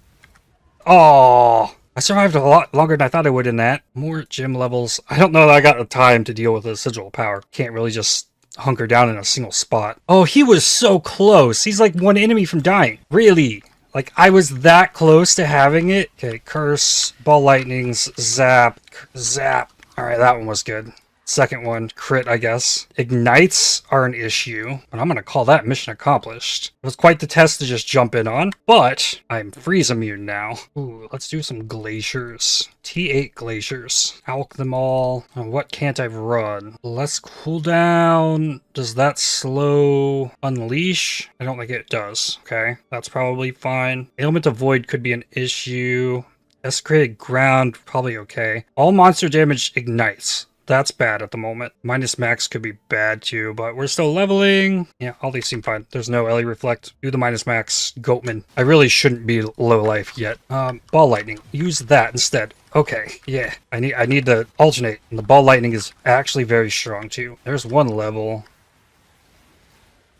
Oh. I survived a lot longer than I thought I would in that. More gym levels. I don't know that I got the time to deal with the sigil power. Can't really just hunker down in a single spot. Oh, he was so close. He's like one enemy from dying. Really? Like, I was that close to having it? Okay, curse, ball lightnings, zap, zap. Alright, that one was good. Second one, crit, I guess. Ignites are an issue, but I'm going to call that mission accomplished. It was quite the test to just jump in on, but I'm freeze immune now. Ooh, let's do some glaciers. T8 glaciers. Alch them all. And what can't I run? Less cooldown. Does that slow unleash? I don't think it does. Okay, that's probably fine. Ailment of Void could be an issue. Desecrated ground, probably okay. All monster damage ignites. That's bad at the moment. Minus max could be bad too, but we're still leveling. Yeah, all these seem fine. There's no LE reflect. Do the minus max. Goatman. I really shouldn't be low life yet. Ball lightning. Use that instead. Okay, yeah. I need to alternate. And the ball lightning is actually very strong too. There's one level.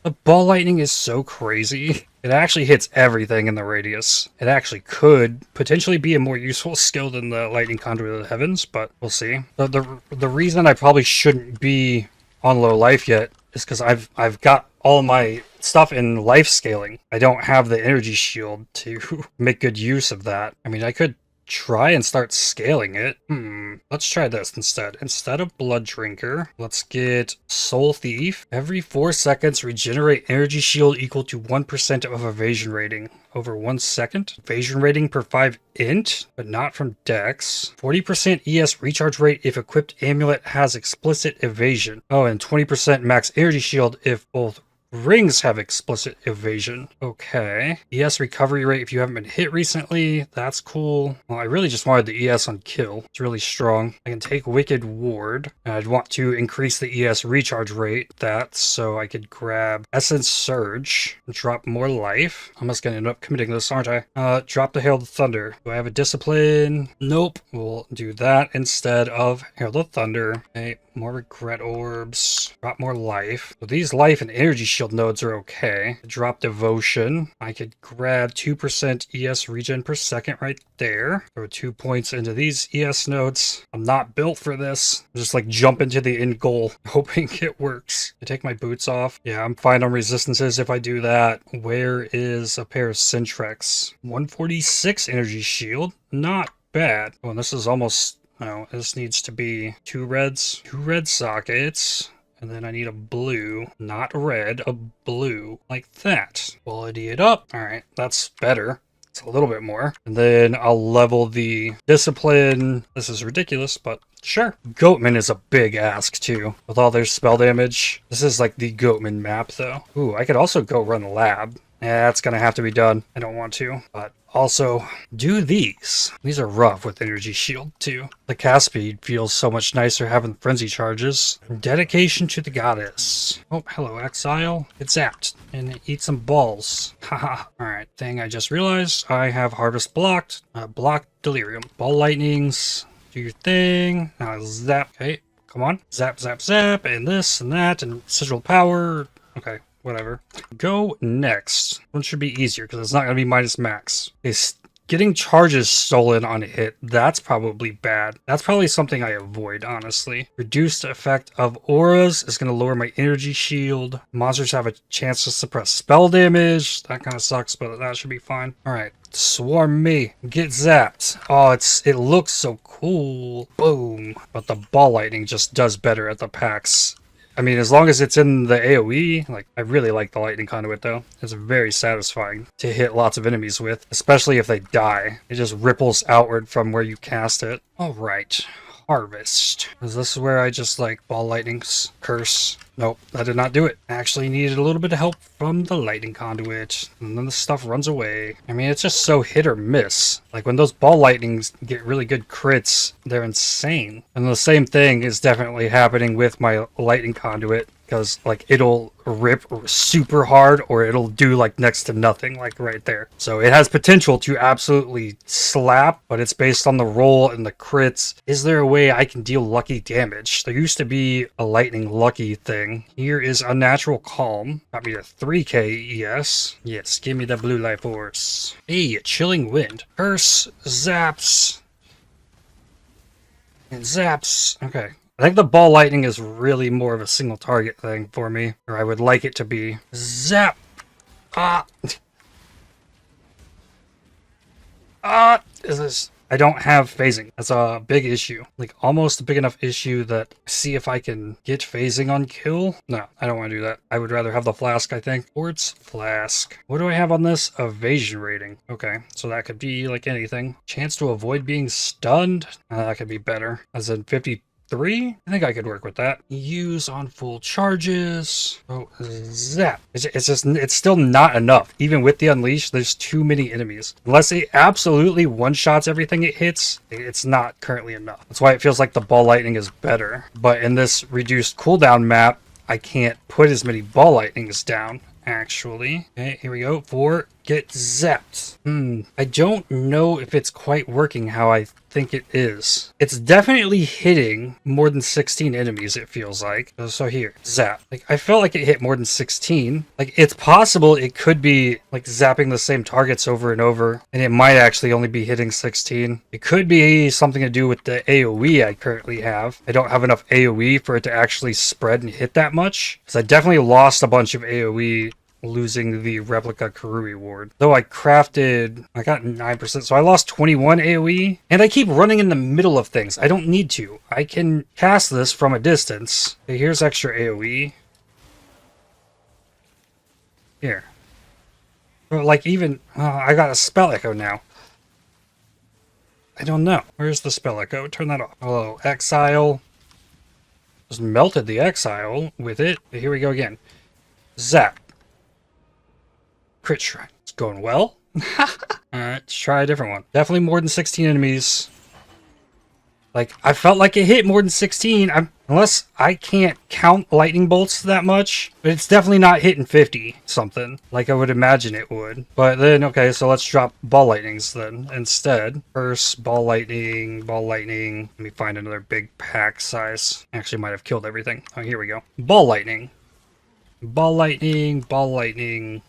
The ball lightning is so crazy. It actually hits everything in the radius. It actually could potentially be a more useful skill than the lightning conduit of the heavens, but we'll see. The reason I probably shouldn't be on low life yet is because I've got all my stuff in life scaling. I don't have the energy shield to make good use of that. I mean, I could try and start scaling it. Let's try this instead. Instead of Blood Drinker, let's get Soul Thief. Every 4 seconds, regenerate energy shield equal to 1% of evasion rating. Over 1 second. Evasion rating per 5 int, but not from Dex. 40% ES recharge rate if equipped amulet has explicit evasion. Oh, and 20% max energy shield if both Rings have explicit evasion. Okay. ES recovery rate if you haven't been hit recently. That's cool. Well, I really just wanted the ES on kill. It's really strong. I can take Wicked Ward. And I'd want to increase the ES recharge rate. That so I could grab Essence Surge and drop more life. I'm just gonna end up committing this, aren't I? Drop the Herald of Thunder. Do I have a discipline? Nope. We'll do that instead of Herald of Thunder. Okay. More regret orbs. Drop more life. So these life and energy shield nodes are okay. Drop devotion. I could grab 2% ES regen per second right there. Throw 2 points into these ES nodes. I'm not built for this. Just like jump into the end goal, hoping it works. I take my boots off. Yeah, I'm fine on resistances if I do that. Where is a pair of Syntrex? 146 energy shield. Not bad. Oh, and this is almost... No, this needs to be 2 reds, 2 red sockets, and then I need a blue, not red, a blue, like that. Quality it up. All right, that's better. It's a little bit more. And then I'll level the discipline. This is ridiculous, but sure. Goatman is a big ask too, with all their spell damage. This is like the Goatman map though. Ooh, I could also go run lab. Yeah, that's gonna have to be done. I don't want to, but also do these. These are rough with energy shield too. The cast speed feels so much nicer having frenzy charges. Dedication to the goddess. Oh, hello Exile. Get zapped and eat some balls. Haha. Alright, thing I just realized. I have harvest blocked. Blocked delirium. Ball lightnings. Do your thing. Now zap. Okay, come on. Zap, zap, zap. And this and that. And sigil power. Okay. Whatever. Go next. One should be easier because it's not going to be minus max. It's getting charges stolen on a hit. That's probably bad. That's probably something I avoid, honestly. Reduced effect of auras is going to lower my energy shield. Monsters have a chance to suppress spell damage. That kind of sucks, but that should be fine. All right. Swarm me. Get zapped. Oh, it looks so cool. Boom. But the ball lightning just does better at the packs. I mean, as long as it's in the AoE, like, I really like the Lightning Conduit, though. It's very satisfying to hit lots of enemies with, especially if they die. It just ripples outward from where you cast it. All right. Harvest. Is this where I just, like, ball lightnings? Curse. Nope, I did not do it. I actually needed a little bit of help from the Lightning Conduit. And then the stuff runs away. I mean, it's just so hit or miss. Like, when those ball lightnings get really good crits, they're insane. And the same thing is definitely happening with my Lightning Conduit. Because, like, it'll rip super hard or it'll do, like, next to nothing, like, right there. So it has potential to absolutely slap, but it's based on the roll and the crits. Is there a way I can deal lucky damage? There used to be a lightning lucky thing. Here is Unnatural Calm. Got me to 3k ES. Yes, give me the blue life force. Hey, Chilling Wind. Curse, zaps, and zaps. Okay. I think the ball lightning is really more of a single target thing for me, or I would like it to be. Zap! Ah! Ah! Is this... I don't have phasing. That's a big issue. Like, almost a big enough issue that see if I can get phasing on kill. No, I don't want to do that. I would rather have the flask, I think. Quartz flask. What do I have on this? Evasion rating. Okay, so that could be like anything. Chance to avoid being stunned? That could be better. As in 53? I think I could work with that. Use on full charges. Oh, zap. It's still not enough. Even with the Unleash, there's too many enemies. Unless it absolutely one-shots everything it hits, it's not currently enough. That's why it feels like the ball lightning is better. But in this reduced cooldown map, I can't put as many ball lightnings down, actually. Okay, here we go. 4. Get zapped. I don't know if it's quite working how I think it is. It's definitely hitting more than 16 enemies, it feels like. So here, zap. Like, I felt like it hit more than 16. Like, it's possible it could be, like, zapping the same targets over and over, and it might actually only be hitting 16. It could be something to do with the AoE I currently have. I don't have enough AoE for it to actually spread and hit that much, because I definitely lost a bunch of AoE losing the replica Karui ward. Though I got 9%, so I lost 21 AoE. And I keep running in the middle of things. I don't need to. I can cast this from a distance. Okay, here's extra AoE. Here. Like even, I got a spell echo now. I don't know. Where's the spell echo? Turn that off. Hello, Exile. Just melted the Exile with it. Here we go again. Zap. Crit Shrine. It's going well. Alright, let's try a different one. Definitely more than 16 enemies. Like, I felt like it hit more than 16. Unless I can't count lightning bolts that much. But it's definitely not hitting 50 something. Like I would imagine it would. But then, okay, so let's drop ball lightnings then instead. First, ball lightning, ball lightning. Let me find another big pack size. Actually might have killed everything. Oh, here we go. Ball lightning. Ball lightning, ball lightning.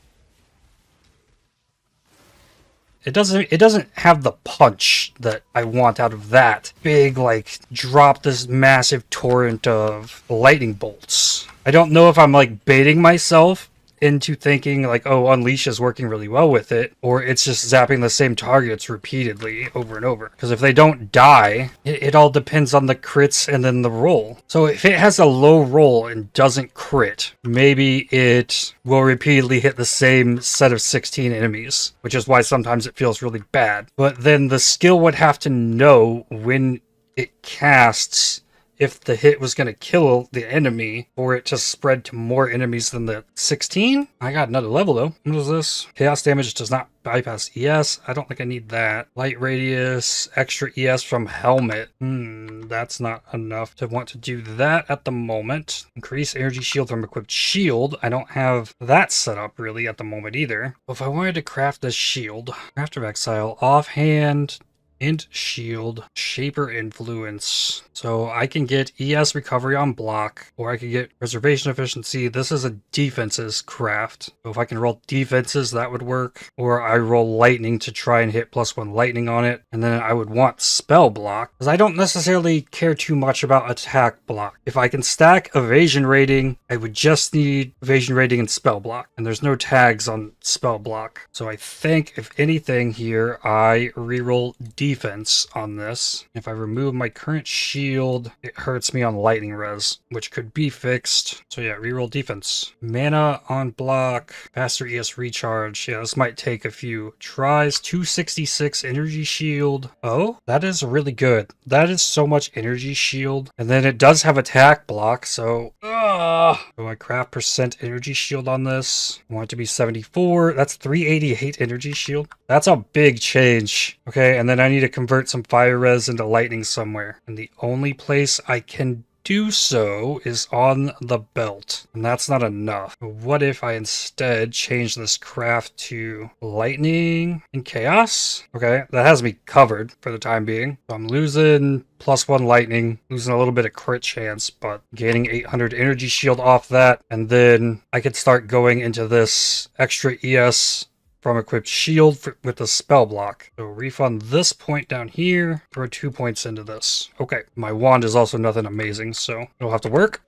It doesn't have the punch that I want out of that big, like, drop this massive torrent of lightning bolts. I don't know if I'm, like, baiting myself into thinking, like, oh, Unleash is working really well with it, or it's just zapping the same targets repeatedly over and over. Because if they don't die, it all depends on the crits and then the roll. So if it has a low roll and doesn't crit, maybe it will repeatedly hit the same set of 16 enemies, which is why sometimes it feels really bad. But then the skill would have to know when it casts if the hit was going to kill the enemy for it to spread to more enemies than the 16. I got another level though. What is this? Chaos damage does not bypass ES. I don't think I need that. Light radius, extra ES from helmet. That's not enough to want to do that at the moment. Increase energy shield from equipped shield. I don't have that set up really at the moment either. But if I wanted to craft this shield, Crafter of Exile, offhand, Int shield, shaper influence. So I can get ES recovery on block, or I can get preservation efficiency. This is a defenses craft. So if I can roll defenses, that would work. Or I roll lightning to try and hit +1 lightning on it. And then I would want spell block, because I don't necessarily care too much about attack block. If I can stack evasion rating, I would just need evasion rating and spell block. And there's no tags on spell block. So I think if anything here, I reroll defense on this. If I remove my current shield, it hurts me on lightning res, which could be fixed. So yeah, reroll defense. Mana on block, faster ES recharge. Yeah, this might take a few tries. 266 energy shield. Oh, that is really good. That is so much energy shield. And then it does have attack block, so do I craft percent energy shield on this? I want it to be 74. That's 388 energy shield. That's a big change. Okay, and then I need to convert some fire res into lightning somewhere. And the only place I can do so is on the belt. And that's not enough. What if I instead change this craft to lightning and chaos? Okay, that has me covered for the time being. So I'm losing +1 lightning, losing a little bit of crit chance, but gaining 800 energy shield off that. And then I could start going into this extra ES from equipped shield with the spell block. So refund this point down here, throw 2 points into this. Okay, my wand is also nothing amazing, so it'll have to work.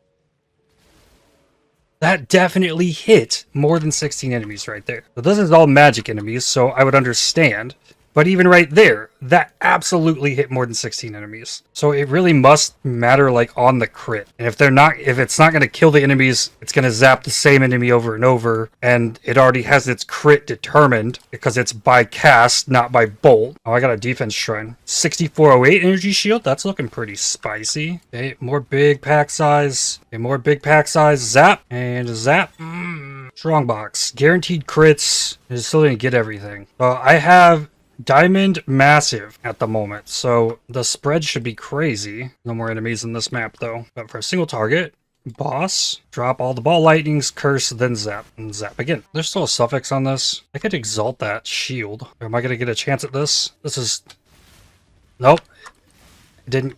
That definitely hit more than 16 enemies right there. So this is all magic enemies, so I would understand. But even right there, that absolutely hit more than 16 enemies. So it really must matter like on the crit. And if it's not going to kill the enemies, it's going to zap the same enemy over and over. And it already has its crit determined because it's by cast, not by bolt. Oh, I got a defense shrine. 6408 energy shield. That's looking pretty spicy. Okay, more big pack size. Okay, more big pack size. Zap. And zap. Strongbox. Guaranteed crits. I still didn't get everything. I have Diamond Massive at the moment, so the spread should be crazy. No more enemies in this map though. But for a single target, boss, drop all the ball lightnings, curse, then zap, and zap again. There's still a suffix on this. I could exalt that shield. Or am I gonna get a chance at this? This is... Nope. It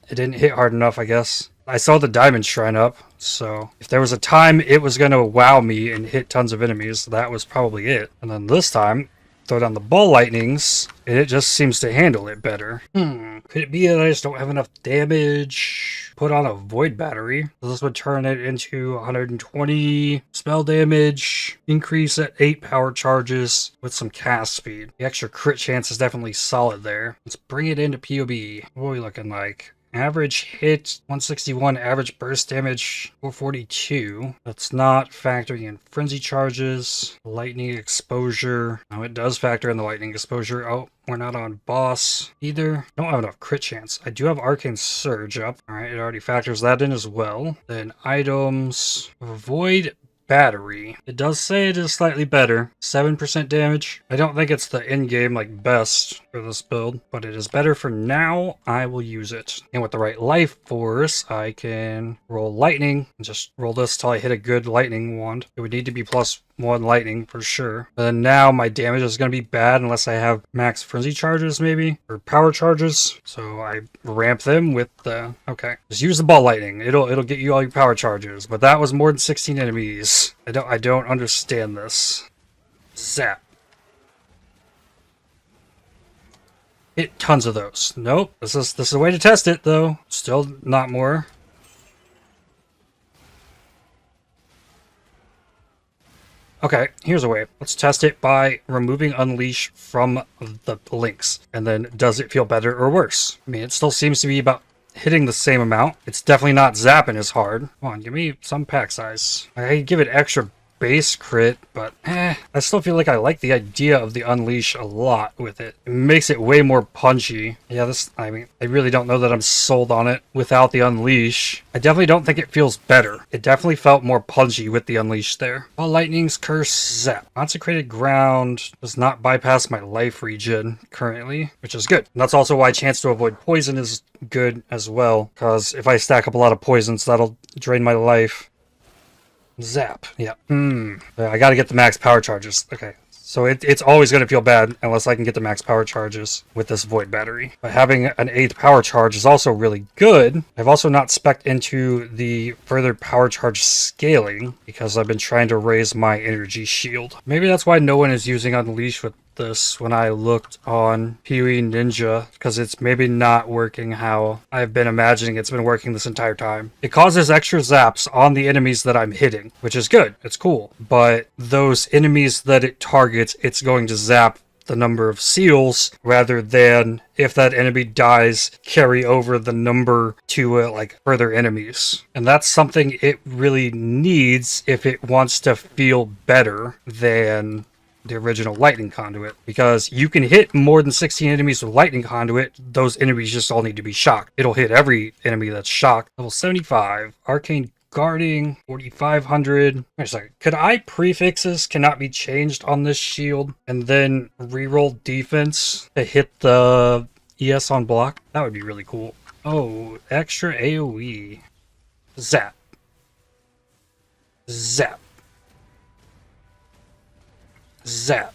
didn't hit hard enough, I guess. I saw the diamond shrine up, so if there was a time it was gonna wow me and hit tons of enemies, that was probably it. And then this time, throw down the ball lightnings, and it just seems to handle it better. Could it be that I just don't have enough damage? Put on a void battery. This would turn it into 120 spell damage, increase at 8 power charges with some cast speed. The extra crit chance is definitely solid there. Let's bring it into POB. What are we looking like? Average hit 161, average burst damage 442. That's not factoring in frenzy charges, lightning exposure. No, it does factor in the lightning exposure. Oh, we're not on boss either. Don't have enough crit chance. I do have arcane surge up. All right, it already factors that in as well. Then items, void battery. It does say it is slightly better, 7% damage. I don't think it's the in-game like best for this build, but it is better for now. I will use it. And with the right life force, I can roll lightning and just roll this till I hit a good lightning wand. It would need to be +1 lightning for sure. But then now my damage is going to be bad unless I have max frenzy charges maybe, or power charges. So I ramp them with the, okay. Just use the ball lightning. It'll get you all your power charges, but that was more than 16 enemies. I don't understand this. Zap. Hit tons of those. Nope. This is a way to test it though. Still not more. Okay, here's a way. Let's test it by removing Unleash from the links. And then does it feel better or worse? I mean, it still seems to be about hitting the same amount. It's definitely not zapping as hard. Come on, give me some pack size. I give it extra base crit, but I still feel like I like the idea of the Unleash a lot with it. It makes it way more punchy. Yeah, I mean, I really don't know that I'm sold on it without the Unleash. I definitely don't think it feels better. It definitely felt more punchy with the Unleash there. All Lightning's Curse, Zap. Consecrated Ground does not bypass my life regen currently, which is good. And that's also why Chance to Avoid Poison is good as well, because if I stack up a lot of poisons, that'll drain my life. Zap. Yeah. I gotta get the max power charges. Okay. So it's always going to feel bad unless I can get the max power charges with this Void Battery. But having an 8th power charge is also really good. I've also not spec'd into the further power charge scaling because I've been trying to raise my energy shield. Maybe that's why no one is using Unleash with this when I looked on PoE Ninja, because it's maybe not working how I've been imagining it's been working this entire time. It causes extra zaps on the enemies that I'm hitting, which is good. It's cool. But those enemies that it targets, it's going to zap the number of seals rather than, if that enemy dies, carry over the number to like further enemies. And that's something it really needs if it wants to feel better than the original Lightning Conduit, because you can hit more than 16 enemies with Lightning Conduit. Those enemies just all need to be shocked. It'll hit every enemy that's shocked. Level 75, Arcane Guarding, 4,500. Wait a second. Could I prefixes cannot be changed on this shield and then reroll defense to hit the ES on block? That would be really cool. Oh, extra AoE. Zap. Zap. Zap.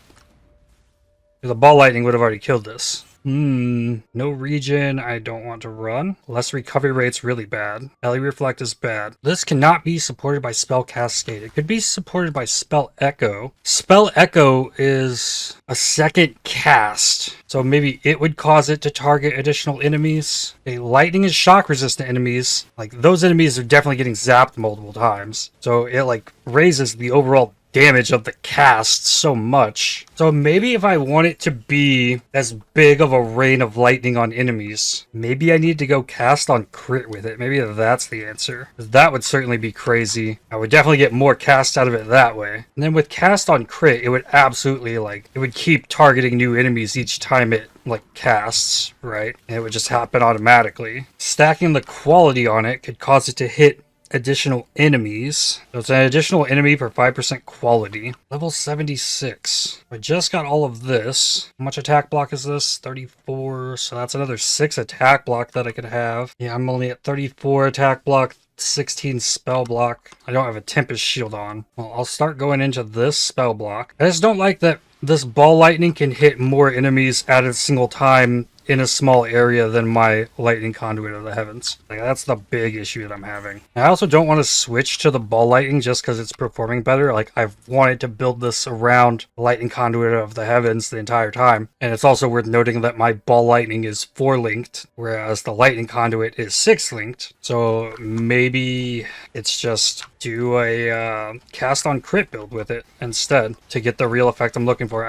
The ball lightning would have already killed this. No regen. I don't want to run. Less recovery rate's really bad. Alley Reflect is bad. This cannot be supported by Spell Cascade. It could be supported by Spell Echo. Spell Echo is a second cast, so maybe it would cause it to target additional enemies. Lightning is shock resistant enemies. Like, those enemies are definitely getting zapped multiple times, so it like raises the overall damage of the cast so much. So maybe if I want it to be as big of a rain of lightning on enemies, maybe I need to go cast on crit with it. Maybe that's the answer. That would certainly be crazy. I would definitely get more cast out of it that way. And then with cast on crit, it would absolutely it would keep targeting new enemies each time it casts, right? And it would just happen automatically. Stacking the quality on it could cause it to hit additional enemies. So it's an additional enemy for 5% quality. Level 76. I just got all of this. How much attack block is this? 34. So that's another 6 attack block that I could have. Yeah, I'm only at 34 attack block, 16 spell block. I don't have a Tempest Shield on. Well, I'll start going into this spell block. I just don't like that this ball lightning can hit more enemies at a single time in a small area than my Lightning Conduit of the Heavens. That's the big issue that I'm having. I also don't want to switch to the ball lightning just because it's performing better. I've wanted to build this around Lightning Conduit of the Heavens the entire time. And it's also worth noting that my ball lightning is 4-linked, whereas the Lightning Conduit is 6-linked. So maybe it's just do a cast on crit build with it instead to get the real effect I'm looking for.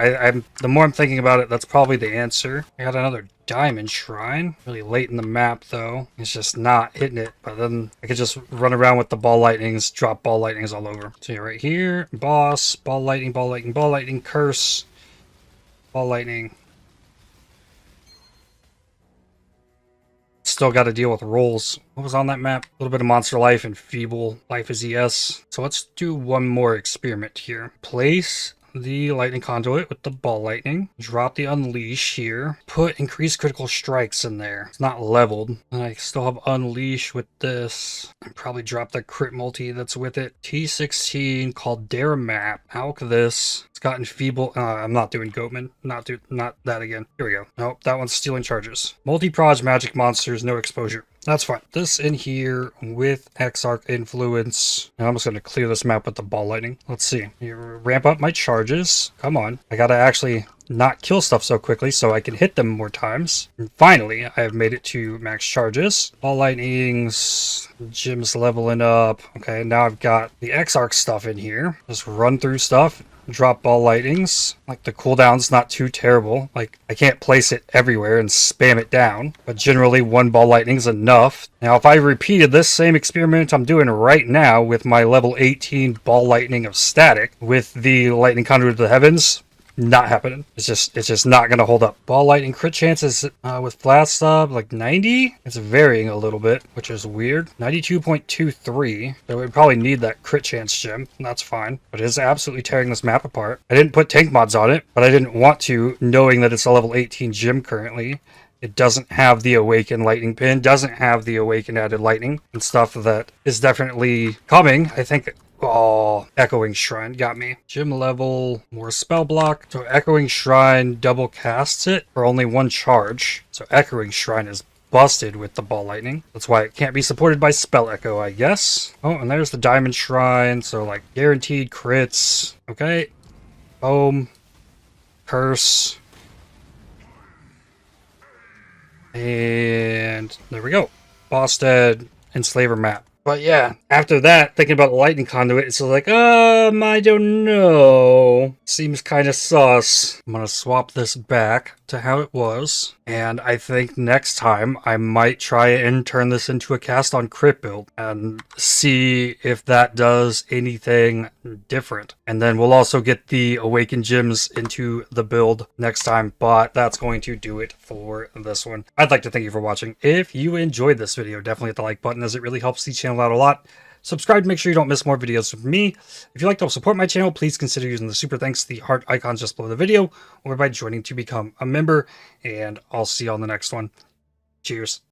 The more I'm thinking about it, that's probably the answer. I got another Diamond Shrine. Really late in the map though. It's just not hitting it. But then I could just run around with the ball lightnings, drop ball lightnings all over. So you're right here. Boss, ball lightning, ball lightning, ball lightning, curse, ball lightning. still got to deal with rolls. What was on that map? A little bit of Monster Life and Feeble Life is ES. So let's do one more experiment here. Place the lightning conduit with the ball lightning. Drop the unleash here. Put increased critical strikes in there. It's not leveled. And I still have unleash with this. And probably drop the crit multi that's with it. T16 Caldera map. Alk this. It's got enfeeble. I'm not doing Goatman. Not that again. Here we go. Nope, that one's stealing charges. Multi-proj magic monsters, no exposure. That's fine. This in here with Exarch influence. And I'm just going to clear this map with the ball lightning. Let's see. Here, ramp up my charges. Come on. I got to actually not kill stuff so quickly so I can hit them more times. And finally, I have made it to max charges. Ball lightnings. Gym's leveling up. Okay, now I've got the Exarch stuff in here. Just run through stuff. Drop ball lightnings. Like the cooldown's not too terrible. Like I can't place it everywhere and spam it down, but generally one ball lightning's enough. Now if I repeated this same experiment I'm doing right now with my level 18 ball lightning of static with the lightning conduit of the heavens, not happening. It's just not gonna hold up. Ball lightning crit chances with flash sub like 90. It's varying a little bit, which is weird. 92.23. So we probably need that crit chance gem. That's fine, but it is absolutely tearing this map apart. I didn't put tank mods on it, but I didn't want to, knowing that it's a level 18 gem currently. It doesn't have the Awakened Lightning Pin, doesn't have the Awakened Added Lightning, and stuff that is definitely coming. I think. Oh, Echoing Shrine got me. Gym level, more spell block. So Echoing Shrine double casts it for only one charge. So Echoing Shrine is busted with the ball lightning. That's why it can't be supported by Spell Echo, I guess. Oh, and there's the Diamond Shrine. So like guaranteed crits. Okay. Boom. Curse. And there we go. Boss dead. Enslaver map. But yeah, after that, thinking about the lightning conduit, it's like, I don't know. Seems kind of sus. I'm going to swap this back to how it was. And I think next time I might try and turn this into a cast on crit build and see if that does anything different. And then we'll also get the Awakened Gems into the build next time, but that's going to do it for this one. I'd like to thank you for watching. If you enjoyed this video, definitely hit the like button as it really helps the channel out a lot. Subscribe to make sure you don't miss more videos from me. If you'd like to help support my channel, please consider using the super thanks, the heart icons just below the video, or by joining to become a member, and I'll see you on the next one. Cheers.